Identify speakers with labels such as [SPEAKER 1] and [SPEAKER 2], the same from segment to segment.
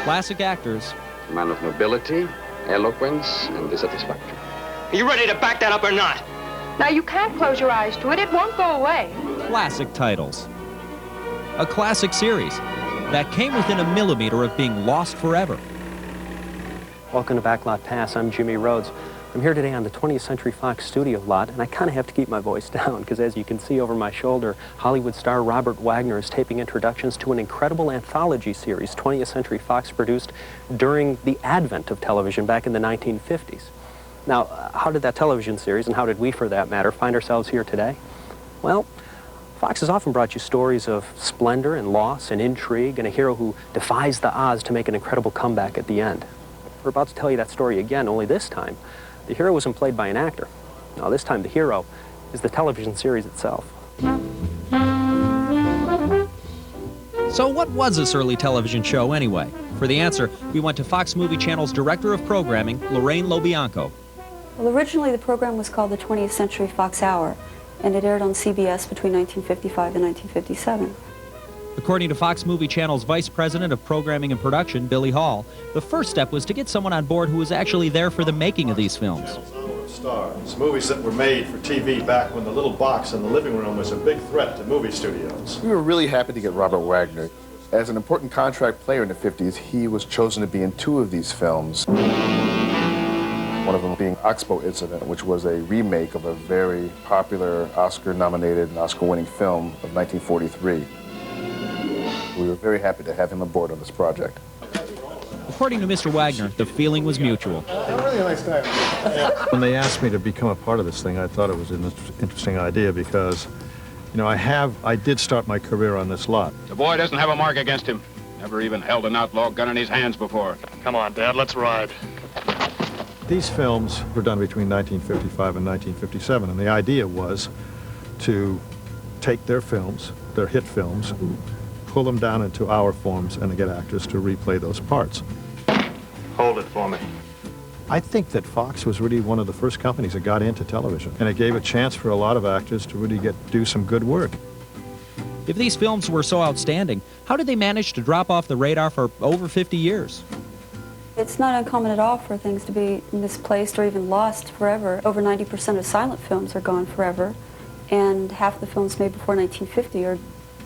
[SPEAKER 1] Classic actors.
[SPEAKER 2] A man of nobility, eloquence, and dissatisfaction.
[SPEAKER 3] Are you ready to back that up or not?
[SPEAKER 4] Now, you can't close your eyes to it. It won't go away.
[SPEAKER 1] Classic titles. A classic series that came within a millimeter of being lost forever.
[SPEAKER 5] Welcome to Backlot Pass. I'm Jimmy Rhodes. I'm here today on the 20th Century Fox studio lot, and I kind of have to keep my voice down because, as you can see over my shoulder, Hollywood star Robert Wagner is taping introductions to an incredible anthology series 20th Century Fox produced during the advent of television back in the 1950s. Now, how did that television series, and how did we, for that matter, find ourselves here today? Well, Fox has often brought you stories of splendor and loss and intrigue and a hero who defies the odds to make an incredible comeback at the end. We're about to tell you that story again, only this time the hero wasn't played by an actor. Now, this time the hero is the television series itself.
[SPEAKER 1] So what was this early television show anyway? For the answer, we went to Fox Movie Channel's Director of Programming, Lorraine Lobianco.
[SPEAKER 6] Well, originally the program was called the 20th Century Fox Hour, and it aired on CBS between 1955 and 1957.
[SPEAKER 1] According to Fox Movie Channel's Vice President of Programming and Production, Billy Hall, the first step was to get someone on board who was actually there for the making of these films.
[SPEAKER 7] Stars, movies that were made for TV back when the little box in the living room was a big threat to movie studios.
[SPEAKER 8] We were really happy to get Robert Wagner. As an important contract player in the 50s, he was chosen to be in 2 of these films. One of them being Oxbow Incident, which was a remake of a very popular Oscar-nominated and Oscar-winning film of 1943. We were very happy to have him aboard on this project.
[SPEAKER 1] According to Mr. Wagner, the feeling was mutual.
[SPEAKER 7] Really nice time. When they asked me to become a part of this thing, I thought it was an interesting idea because, you know, I did start my career on this lot.
[SPEAKER 9] The boy doesn't have a mark against him. Never even held an outlaw gun in his hands before.
[SPEAKER 7] Come on, Dad, let's ride. These films were done between 1955 and 1957, and the idea was to take their films, their hit films, pull them down into our forms and to get actors to replay those parts. Hold it for me. I think that Fox was really one of the first companies that got into television, and it gave a chance for a lot of actors to really do some good work.
[SPEAKER 1] If these films were so outstanding, how did they manage to drop off the radar for over 50 years?
[SPEAKER 6] It's not uncommon at all for things to be misplaced or even lost forever. Over 90% of silent films are gone forever, and half the films made before 1950 are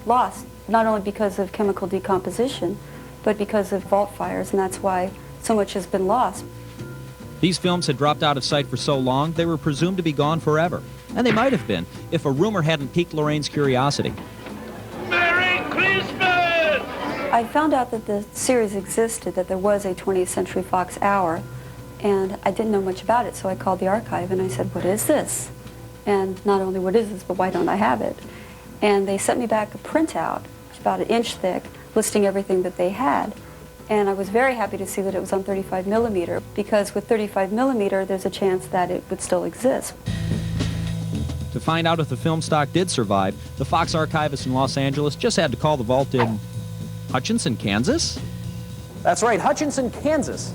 [SPEAKER 6] lost, not only because of chemical decomposition, but because of vault fires, and that's why so much has been lost.
[SPEAKER 1] These films had dropped out of sight for so long, they were presumed to be gone forever. And they might have been, if a rumor hadn't piqued Lorraine's curiosity.
[SPEAKER 3] Merry Christmas!
[SPEAKER 6] I found out that the series existed, that there was a 20th Century Fox Hour, and I didn't know much about it, so I called the archive and I said, what is this? And not only what is this, but why don't I have it? And they sent me back a printout, about an inch thick, listing everything that they had. And I was very happy to see that it was on 35 millimeter, because with 35 millimeter, there's a chance that it would still exist.
[SPEAKER 1] To find out if the film stock did survive, the Fox archivist in Los Angeles just had to call the vault in Hutchinson, Kansas?
[SPEAKER 5] That's right, Hutchinson, Kansas,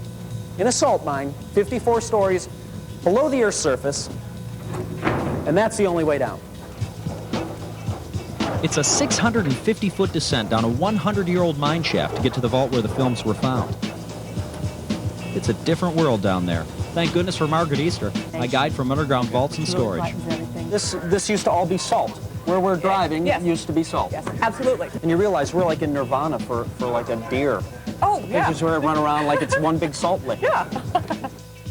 [SPEAKER 5] in a salt mine, 54 stories below the Earth's surface, and that's the only way down.
[SPEAKER 1] It's a 650-foot descent down a 100-year-old mine shaft to get to the vault where the films were found. It's a different world down there. Thank goodness for Margaret Easter, my guide from underground vaults and storage.
[SPEAKER 5] This used to all be salt. Where we're driving used to be salt.
[SPEAKER 4] Yes, absolutely.
[SPEAKER 5] And you realize we're like in Nirvana for like a deer.
[SPEAKER 4] Oh, yeah.
[SPEAKER 5] Just where it run around like it's one big salt lick.
[SPEAKER 4] Yeah.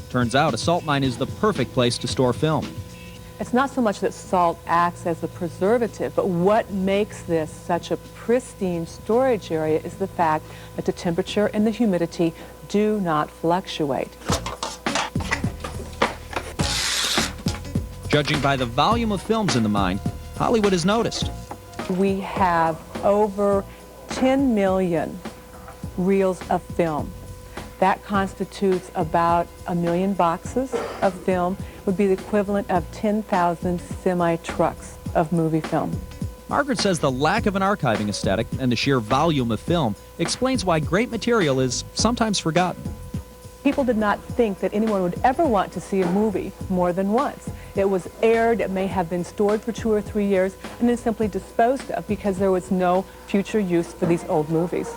[SPEAKER 1] Turns out a salt mine is the perfect place to store film.
[SPEAKER 10] It's not so much that salt acts as a preservative, but what makes this such a pristine storage area is the fact that the temperature and the humidity do not fluctuate.
[SPEAKER 1] Judging by the volume of films in the mine, Hollywood has noticed.
[SPEAKER 10] We have over 10 million reels of film. That constitutes about 1 million boxes of film, would be the equivalent of 10,000 semi-trucks of movie film.
[SPEAKER 1] Margaret says the lack of an archiving aesthetic and the sheer volume of film explains why great material is sometimes forgotten.
[SPEAKER 10] People did not think that anyone would ever want to see a movie more than once. It was aired, it may have been stored for 2 or 3 years, and then simply disposed of because there was no future use for these old movies.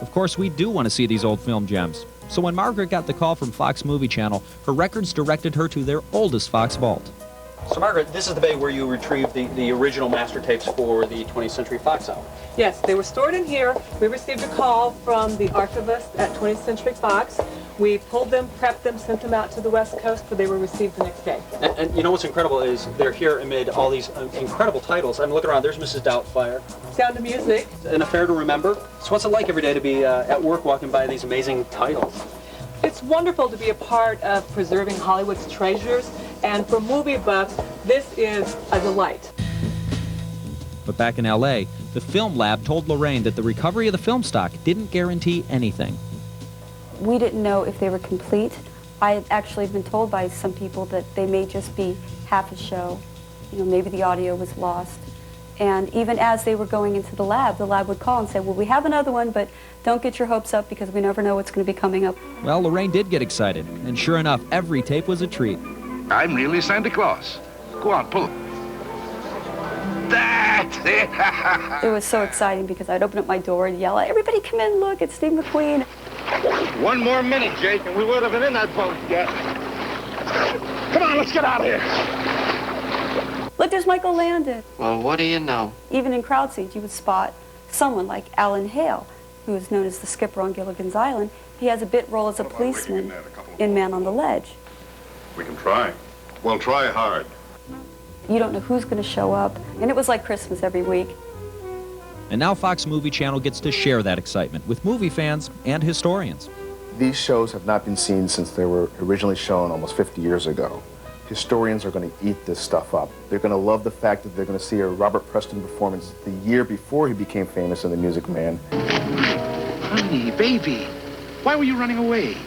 [SPEAKER 1] Of course, we do want to see these old film gems. So when Margaret got the call from Fox Movie Channel, her records directed her to their oldest Fox vault.
[SPEAKER 5] So, Margaret, this is the bay where you retrieved the original master tapes for the 20th Century Fox Hour.
[SPEAKER 10] Yes, they were stored in here. We received a call from the archivist at 20th Century Fox. We pulled them, prepped them, sent them out to the West Coast, where they were received the next day.
[SPEAKER 5] And you know what's incredible is they're here amid all these incredible titles. I'm looking around, there's Mrs. Doubtfire.
[SPEAKER 10] Sound of Music.
[SPEAKER 5] An Affair to Remember. So what's it like every day to be at work walking by these amazing titles?
[SPEAKER 10] It's wonderful to be a part of preserving Hollywood's treasures, and for movie buffs, this is a delight.
[SPEAKER 1] But back in L.A., the film lab told Lorraine that the recovery of the film stock didn't guarantee anything.
[SPEAKER 6] We didn't know if they were complete. I had actually been told by some people that they may just be half a show. You know, maybe the audio was lost. And even as they were going into the lab would call and say, well, we have another one, but don't get your hopes up because we never know what's going to be coming up.
[SPEAKER 1] Well, Lorraine did get excited, and sure enough, every tape was a treat.
[SPEAKER 9] I'm really Santa Claus. Go on, pull it. That's it!
[SPEAKER 6] It was so exciting because I'd open up my door and yell, everybody come in, look, it's Steve McQueen.
[SPEAKER 3] One more minute, Jake, and we would have been in that boat yet. Come on, let's get out of here.
[SPEAKER 6] Look, there's Michael Landon.
[SPEAKER 11] Well, what do you know?
[SPEAKER 6] Even in crowd scenes, you would spot someone like Alan Hale, who is known as the skipper on Gilligan's Island. He has a bit role as a policeman in Man on the Ledge.
[SPEAKER 9] We can try. We'll try hard.
[SPEAKER 6] You don't know who's going to show up, and it was like Christmas every week.
[SPEAKER 1] And now Fox Movie Channel gets to share that excitement with movie fans and historians.
[SPEAKER 8] These shows have not been seen since they were originally shown almost 50 years ago. Historians are going to eat this stuff up. They're going to love the fact that they're going to see a Robert Preston performance the year before he became famous in The Music Man.
[SPEAKER 9] Honey, baby, why were you running away?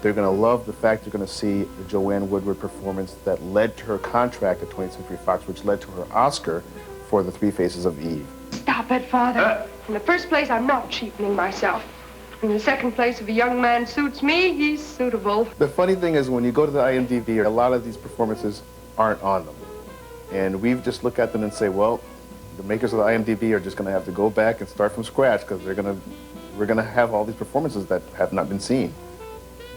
[SPEAKER 8] They're going to love the fact they're going to see the Joanne Woodward performance that led to her contract at 20th Century Fox, which led to her Oscar for The Three Faces of Eve.
[SPEAKER 4] Stop it, Father. In the first place, I'm not cheapening myself. In the second place, if a young man suits me, he's suitable.
[SPEAKER 8] The funny thing is when you go to the IMDb, a lot of these performances aren't on them. And we've just looked at them and say, well, the makers of the IMDb are just going to have to go back and start from scratch because we're going to have all these performances that have not been seen.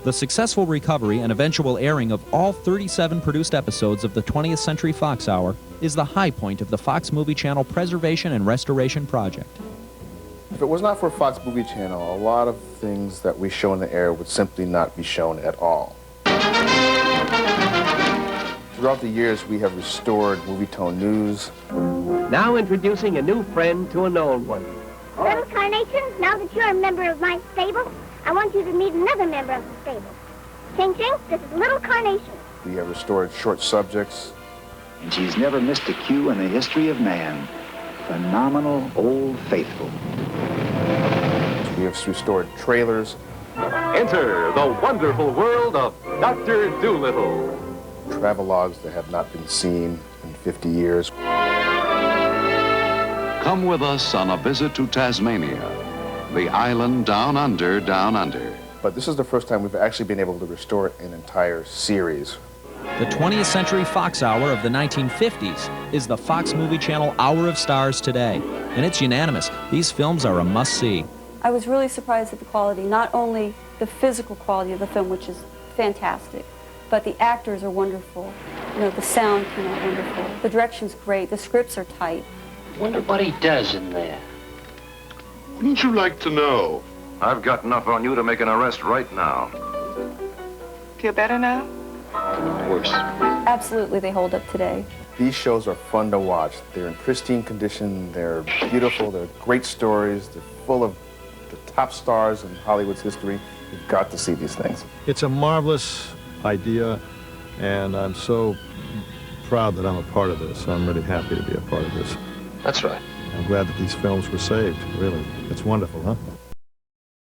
[SPEAKER 1] The successful recovery and eventual airing of all 37 produced episodes of the 20th Century Fox Hour is the high point of the Fox Movie Channel Preservation and Restoration Project.
[SPEAKER 8] If it was not for Fox Movie Channel, a lot of things that we show in the air would simply not be shown at all. Throughout the years, we have restored Movietone News.
[SPEAKER 12] Now introducing a new friend to an old one.
[SPEAKER 13] Little Carnation, now that you're a member of my stable, I want you to meet another member of the stable. Ching Ching, this is Little Carnation.
[SPEAKER 8] We have restored Short Subjects.
[SPEAKER 14] And she's never missed a cue in the history of man. Phenomenal Old Faithful.
[SPEAKER 8] We have restored Trailers.
[SPEAKER 15] Enter the wonderful world of Dr. Dolittle.
[SPEAKER 8] Travelogues that have not been seen in 50 years.
[SPEAKER 16] Come with us on a visit to Tasmania, the island down under, down under.
[SPEAKER 8] But this is the first time we've actually been able to restore an entire series.
[SPEAKER 1] The 20th Century Fox Hour of the 1950s is the Fox Movie Channel Hour of Stars today. And it's unanimous. These films are a must-see.
[SPEAKER 6] I was really surprised at the quality, not only the physical quality of the film, which is fantastic, but the actors are wonderful. You know, the sound came out wonderful. The direction's great. The scripts are tight.
[SPEAKER 11] Wonder what he does in there.
[SPEAKER 9] Wouldn't you like to know?
[SPEAKER 17] I've got enough on you to make an arrest right now.
[SPEAKER 10] Feel better now?
[SPEAKER 9] Worse.
[SPEAKER 6] Absolutely, they hold up today.
[SPEAKER 8] These shows are fun to watch. They're in pristine condition. They're beautiful. They're great stories. They're full of the top stars in Hollywood's history. You've got to see these things.
[SPEAKER 7] It's a marvelous idea, and I'm so proud that I'm a part of this. I'm really happy to be a part of this.
[SPEAKER 11] That's right.
[SPEAKER 7] I'm glad that these films were saved, really. It's wonderful, huh?